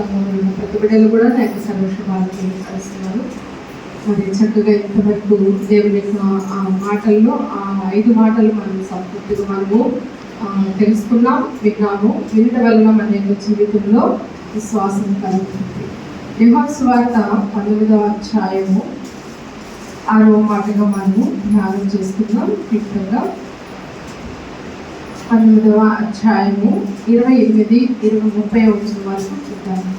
సంఘంలో ఉన్న ప్రతి బిడ్డలు కూడా నాకు సర్వశుభాలు తెలియపరుస్తున్నారు. మరి చక్కగా ఇంతవరకు దేవుని యొక్క ఆ మాటల్లో ఆ 5 మాటలు మనం సంపూర్తిగా మనము తెలుసుకున్నాం, విన్నాము. వినటం వలన మన యొక్క జీవితంలో విశ్వాసం కలుగుతుంది. యోహాను సువార్త 19వ అధ్యాయము 6వ మాటగా మనము ధ్యానం చేసుకుందాం. క్లుప్తంగా 19వ అధ్యాయము 28, 30 వచ్చిన వరకు చూద్దాము.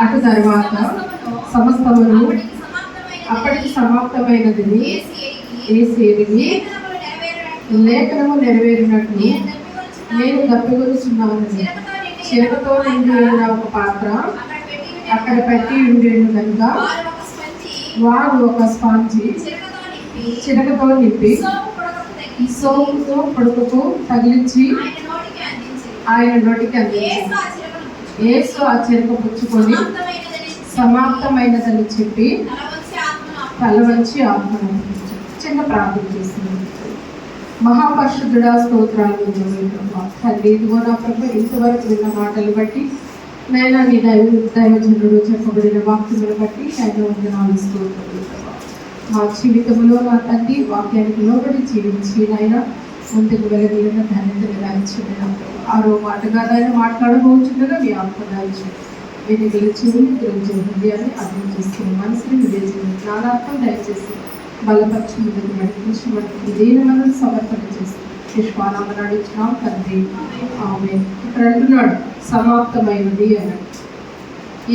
అటు తర్వాత సమస్తమును అప్పటికి సమాప్తమైనది యేసు ఎరిగి లేఖనము నెరవేరినట్లు నేను దప్పికొనుచున్నానని చిరకతో నిండి ఉన్న ఒక పాత్ర అక్కడ పెట్టి ఉండేను కనుక వారు ఒక స్పాంజి చిరకతో నింపి సోపుతో పొడుపుకు తగిలించి ఆయన నోటికి అందించారు. యేసు ఆ చిరక పుచ్చుకొని సమాప్తమైనదని చెప్పి తల వంచి ఆత్మను చిన్న ప్రార్థన చేస్తుంది. మహాపరిశుద్ధుడా స్తోత్రాలు తండ్రి. ఇదిగో నా ప్రభు ఇంతవరకు విన్న మాటలు బట్టి నేను నీ దైవజనుడు చెప్పబడిన వాక్యములు బట్టి ఆయన వందనాలు స్తోత్రాలు. మా జీవితంలో నా తండ్రి వాక్యానికి లోబడి జీవించి నాయన ముందుకు వెళ్ళగలిగిన ధన్యతను దాయించండి. నా ప్రభు 6వ మాటగా దాన్ని మాట్లాడబోతుండగా మీ ఆత్మ దాయించండి. వీటిని గెలిచింది అని అర్థం చేసుకుని మనసుని వివేచన జ్ఞానార్థం దయచేసి బలపరిచి ముందుకు నడిపించి మనకి ఇదేని మనం సమర్పణ చేసి విశ్వానామని అడుగుతున్నాం తండ్రి. ఆమె ఇక్కడ అంటున్నాడు సమాప్తమైనది అని.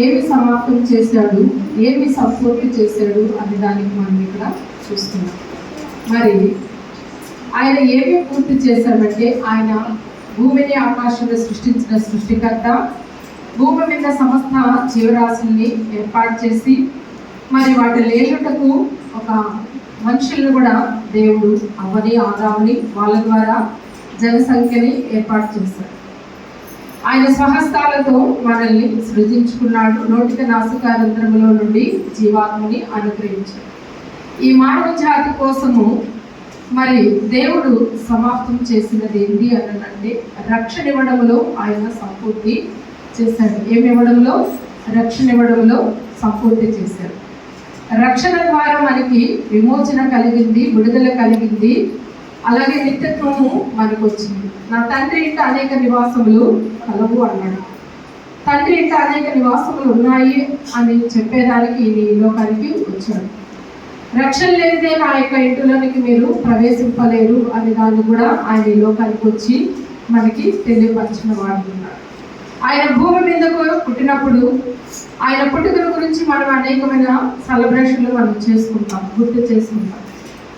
ఏమి సమాప్తం చేశాడు, ఏమి సంపూర్తి చేశాడు అనే దానికి మనం ఇక్కడ చూస్తున్నాం. మరి ఆయన ఏమి పూర్తి చేశాడంటే ఆయన భూమిని ఆకాశాన్ని సృష్టించిన సృష్టికర్త, భూమి మీద సమస్త జీవరాశుల్ని ఏర్పాటు చేసి మరి వాటి లేలుటకు ఒక మనుషులను కూడా దేవుడు అవ్వని ఆదాముని వాళ్ళ ద్వారా జనసంఖ్యని ఏర్పాటు చేశాడు. ఆయన స్వహస్తాలతో మనల్ని సృజించుకున్నాడు. నోటిక నాసికారంధ్రములో నుండి జీవాత్మని అనుగ్రహించాడు. ఈ మానవ జాతి కోసము మరి దేవుడు సమాప్తం చేసినది ఏంటి అనంటే రక్షణ ఇవ్వడంలో ఆయన సంపూర్తి చేశాడు. ఏమి ఇవ్వడంలో? రక్షణ ఇవ్వడంలో సంపూర్తి చేశాడు. రక్షణ ద్వారా మనకి విమోచన కలిగింది, విడుదల కలిగింది, అలాగే నిత్యత్వము మనకు వచ్చింది. నా తండ్రి ఇంట అనేక నివాసములు కలవు అన్నాడు. తండ్రి ఇంట అనేక నివాసములు ఉన్నాయి అని చెప్పేదానికి ఈ లోకానికి వచ్చాడు. రక్షణ లేనిదే నా యొక్క ఇంటిలోనికి మీరు ప్రవేశింపలేరు అనే దాన్ని కూడా ఆయన ఈ లోకానికి వచ్చి మనకి తెలియపరిచిన వాడు ఉన్నాడు. ఆయన భూమి మీదకు పుట్టినప్పుడు ఆయన పుట్టుకల గురించి మనం అనేకమైన సెలబ్రేషన్లు మనం చేసుకుంటాం, గుర్తు చేసుకుంటాం.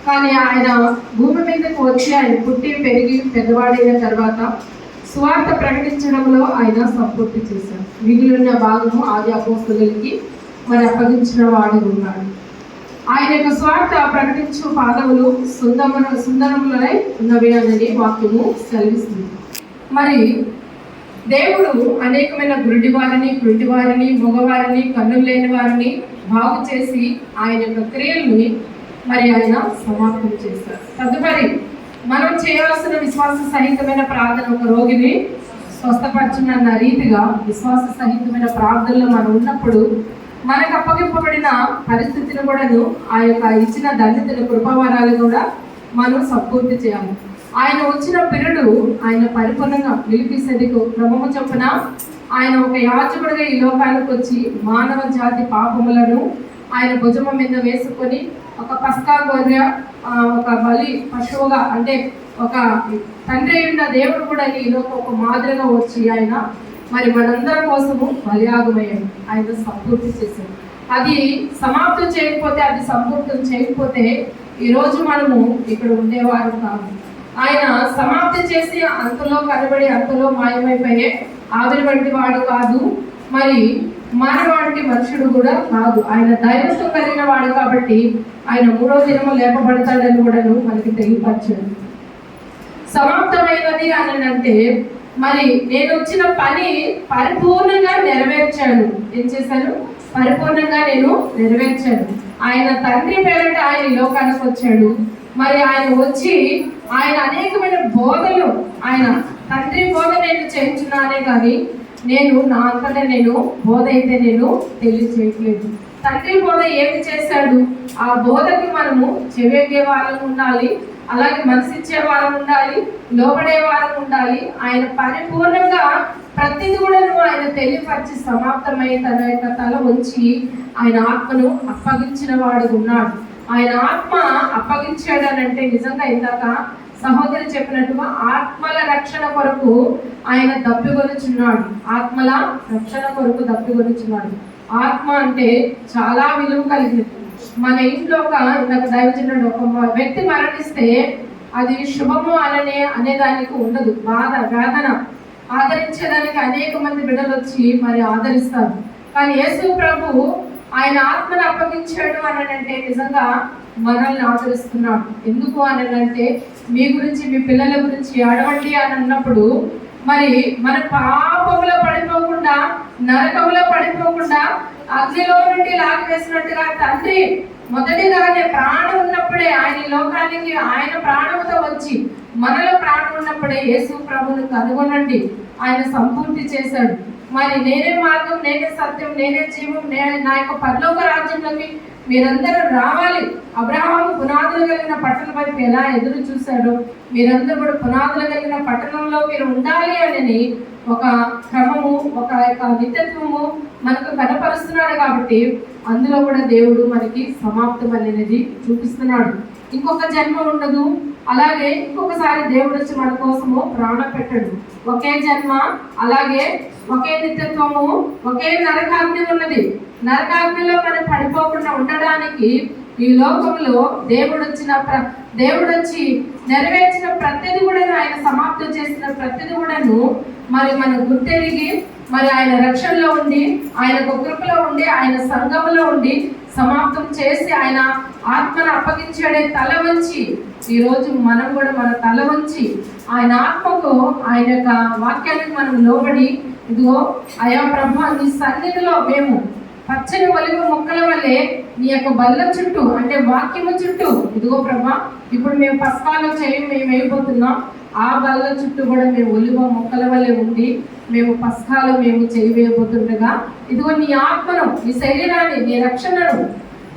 కానీ ఆయన భూమి మీదకు వచ్చి ఆయన పుట్టి పెరిగి పెద్దవాడైన తర్వాత సువార్త ప్రకటించడంలో ఆయన సంపూర్తి చేశారు. మిగిలిన భాగము ఆది అపోస్తలులకి మరి అప్పగించిన వాడు ఉన్నాడు. ఆయన యొక్క స్వార్థ ప్రకటించు పాదములు సుందరములై ఉన్నవి అని వాక్యము సెలవిస్తుంది. మరి దేవుడు అనేకమైన గుడ్డి వారిని మగవారిని కన్నులు లేని వారిని బాగు చేసి ఆయన యొక్క క్రియల్ని మరి ఆయన సమాప్తం చేశారు. తదుపరి మనం చేయాల్సిన విశ్వాస సహితమైన ప్రార్థన, ఒక రోగిని స్వస్థపరచున్న రీతిగా విశ్వాస సహితమైన ప్రార్థనలో మనం ఉన్నప్పుడు మనకు అప్పగింపబడిన పరిస్థితిని కూడాను ఆ యొక్క ఇచ్చిన ధన్యతను కృపావరాలు కూడా మనం సంపూర్తి చేయాలి. ఆయన వచ్చిన పిరుడు ఆయన పరిపూర్ణంగా నిలిపిసేది క్రమము చొప్పున ఆయన ఒక యాజకుడిగా ఈ లోకానికి వచ్చి మానవ జాతి పాపములను ఆయన భుజము మీద వేసుకొని ఒక పస్కా గొర్రె, ఒక బలి పశువుగా, అంటే ఒక తండ్రి ఉన్న దేవుడు కూడా ఈ లోకం ఒక మాదిరిగా వచ్చి ఆయన మరి మనందరి కోసము బలియాగమయ్యాడు. ఆయన సంపూర్తి చేశాడు. అది సమాప్తం చేయకపోతే, అది సంపూర్తం చేయకపోతే ఈరోజు మనము ఇక్కడ ఉండేవారు కాదు. ఆయన సమాప్తి చేసి అంతలో కనబడి అంతలో మాయమైపోయే ఆవిరి వంటి వాడు కాదు, మరి మానవ వంటి మనుషుడు కూడా కాదు. ఆయన దైవత్వం కలిగిన వాడు కాబట్టి ఆయన 3వ దినము లేపబడతాడని కూడా మనకి తెలియపరచాడు. సమాప్తమైనది అని అంటే మరి నేను వచ్చిన పని పరిపూర్ణంగా నెరవేర్చాను. ఏం చేశాను? పరిపూర్ణంగా నేను నెరవేర్చాను. ఆయన తండ్రి పేరిట ఆయన ఈ లోకానికి వచ్చాడు. మరి ఆయన వచ్చి ఆయన అనేకమైన బోధలు, ఆయన తండ్రి బోధ నేను చేయించున్నానే కానీ నేను నా అంతటా నేను బోధ అయితే నేను తెలియచేయట్లేదు. తండ్రి బోధ ఏమి చేశాడు, ఆ బోధకి మనము చెవేగే వాళ్ళం ఉండాలి, అలాగే మనసిచ్చే వారం ఉండాలి, లోబడే వారం ఉండాలి. ఆయన పరిపూర్ణంగా ప్రతిది కూడా ఆయన తెలియపరిచి సమాప్తమై తన యొక్క తల ఉంచి ఆయన ఆత్మను అప్పగించిన వాడు ఉన్నాడు. ఆయన ఆత్మ అప్పగించాడు అని అంటే నిజంగా ఇందాక సహోదరి చెప్పినట్టుగా ఆత్మల రక్షణ కొరకు ఆయన దప్పిగొనుచున్నాడు. ఆత్మల రక్షణ కొరకు దప్పిగొనుచున్నాడు. ఆత్మ అంటే చాలా విలువ కలిగింది. మన ఇంట్లో ఇందాక దైవజనుడు ఒక వ్యక్తి మరణిస్తే అది శుభము అనేదానికి ఉండదు. బాధ, వేదన. ఆదరించేదానికి అనేక మంది బిడ్డలు వచ్చి మరి ఆదరిస్తారు. కానీ యేసు ప్రభు ఆయన ఆత్మను అప్పగించాడు అని అంటే నిజంగా మనల్ని ఆదరిస్తున్నాడు. ఎందుకు అని అంటే మీ గురించి, మీ పిల్లల గురించి అడవండి అని అన్నప్పుడు మరి మన పాపంలో పడిపోకుండా, నరకంలో పడిపోకుండా అగ్నిలో నుండి లాగివేసినట్టుగా తండ్రి మొదటిగానే ప్రాణం ఉన్నప్పుడే ఆయన ఈ లోకానికి ఆయన ప్రాణంతో వచ్చి మనలో ప్రాణం ఉన్నప్పుడే యేసు ప్రభువును కనుగొనండి ఆయన సంపూర్తి చేశాడు. మరి నేనే మార్గం, నేనే సత్యం, నేనే జీవం, నా యొక్క పరలోక రాజ్యంలోకి మీరందరూ రావాలి. అబ్రహాము పునాదులు కలిగిన పట్టణం వైపు ఎలా ఎదురు చూశాడో మీరందరూ కూడా పునాదులు కలిగిన పట్టణంలో మీరు ఉండాలి అని ఒక క్రమము, ఒక యొక్క నిత్యత్వము మనకు కనపరుస్తున్నాడు. కాబట్టి అందులో కూడా దేవుడు మనకి సమాప్తం అనేది చూపిస్తున్నాడు. ఇంకొక జన్మ ఉండదు, అలాగే ఇంకొకసారి దేవుడు వచ్చి మన కోసము ప్రాణం పెట్టడు. ఒకే జన్మ, అలాగే ఒకే నిత్యత్వము, ఒకే నరకాగ్ని ఉన్నది. నరకాగ్నిలో మనం పడిపోకుండా ఉండడానికి ఈ లోకంలో దేవుడు వచ్చి నెరవేర్చిన ప్రతిది కూడా, ఆయన సమాప్తం చేసిన ప్రతిది కూడాను మరి మనం గుర్తెరిగి మరి ఆయన రక్షణలో ఉండి, ఆయన కృపలో ఉండి, ఆయన సంఘంలో ఉండి సమాప్తం చేసి ఆయన ఆత్మను అప్పగించాడే తల వంచి ఈరోజు మనం కూడా మన తల వంచి ఆయన ఆత్మకు, ఆయన యొక్క వాక్యానికి మనం లోబడి, ఇదిగో అయా ప్రభు నీ సన్నిధిలో మేము పచ్చని ఒలివ మొక్కల వల్లే నీ యొక్క బల్ల చుట్టూ, అంటే వాక్యము చుట్టూ, ఇదిగో ప్రభా ఇప్పుడు మేము పస్కాలో మేము వేయబోతున్నాం, ఆ బల్ల చుట్టూ కూడా మేము ఒలివ మొక్కల వల్లే ఉండి మేము పస్కాలో మేము వేయబోతుండగా ఇదిగో నీ ఆత్మను, నీ శరీరాన్ని, నీ రక్షణను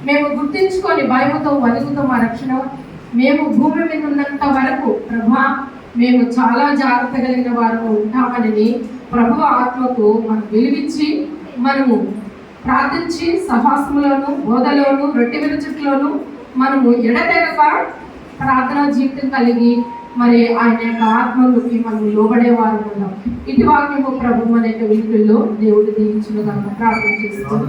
మేము గుర్తించుకొని భయముతో వణుకుతో మా రక్షణ మేము భూమి మీద ఉన్నంత వరకు ప్రభా మేము చాలా జాగ్రత్త కలిగిన వారు ఉంటామని ప్రభు ఆత్మకు మనం వెలిగించి మనము ప్రార్థించి సహాసములోను, బోధలోను, రొట్టె విరుచుట్లోను మనము ఎడతెగక ప్రార్థనా జీవితం కలిగి మరి ఆయన యొక్క ఆత్మలోకి మనం లోబడేవారు ఉన్నాం. ఇటు వాక్యము ప్రభు మన యొక్క వీటిల్లో దేవుడు దీవించునుగాక ప్రార్థన చేస్తున్నాం.